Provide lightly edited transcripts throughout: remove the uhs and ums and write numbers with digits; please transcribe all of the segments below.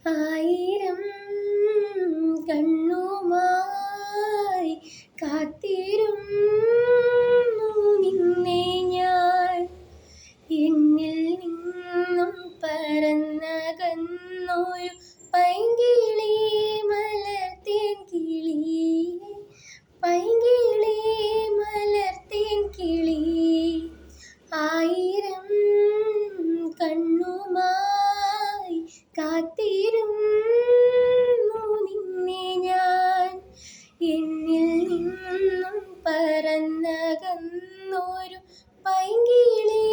ആയിരം കണ്ണുമായി കാത്തിരുന്നു നിന്നെ ഞാൻ. എന്നിൽ നിന്നും പറന്നകന്നൊരു പൈങ്കിളി, മലർത്തേൻ കിളി, പൈങ്കിളി മലർത്തേൻ കിളി. ആയിരം കണ്ണുമായി കാത്തിരുന്നു നിന്നെ ഞാൻ. എന്നിൽ നിന്നും പറന്നകന്നൊരു പൈങ്കിളി,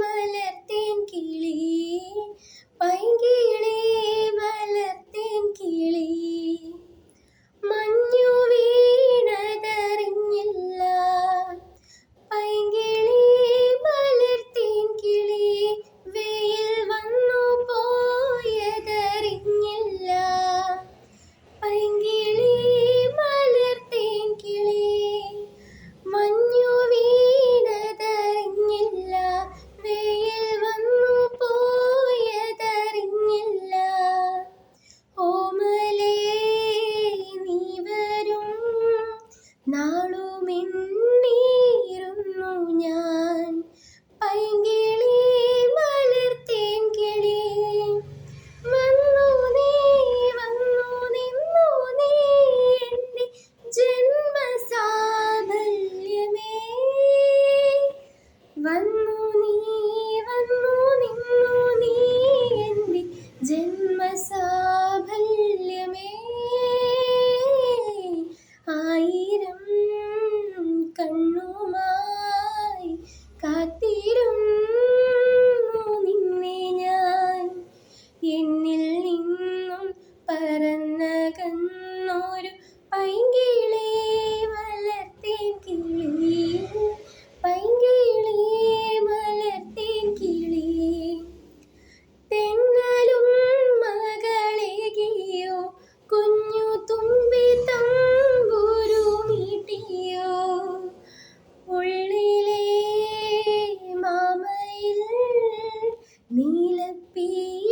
മലർത്തേൻ കിളി, പൈങ്കിളി മലർത്തേൻ കിളി. മഞ്ഞു വീണതറിഞ്ഞില്ല പൈങ്കിളി മലർത്തേൻ കിളി, വെയിൽ വന്നു പോയതറിഞ്ഞില്ല പൈങ്കിളി മലർത്തേൻ കിളി. മഞ്ഞു വീണതറിഞ്ഞില്ല, വെയിൽ വന്നു പോയതറിഞ്ഞില്ല. ഓമലേ നീ വരും നാളുമെണ്ണീരുന്നു ഞാൻ, പൈങ്കിളി മലർത്തേൻ കിളി. വന്നു നീ വന്നു നിന്നു നീ എൻ്റെ ജന്മസാഫല്യമേ. വന്നു നീ വന്നു നിന്നു നീ എൻ്റെ ജന്മസാഫല്യമേ. ആയിരം കണ്ണുമായി കാത്തിരുന്നു നിന്നെ ഞാൻ. എന്നിൽ നിന്നും പറന്നകന്നൊരു പൈങ്കിളി, മലർത്തേൻ കിളി, പൈങ്കിളി മലർത്തേൻ കിളി. തെന്നലും മകളേകിയോ, കുഞ്ഞു തുമ്പി തമ്പുരു മീട്ടിയോ, ഉള്ളിലെ മാമയിൽ നീലപ്പീലികൾ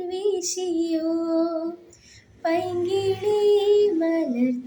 വീശിയോ, പൈങ്കിളി മലർത്തേൻ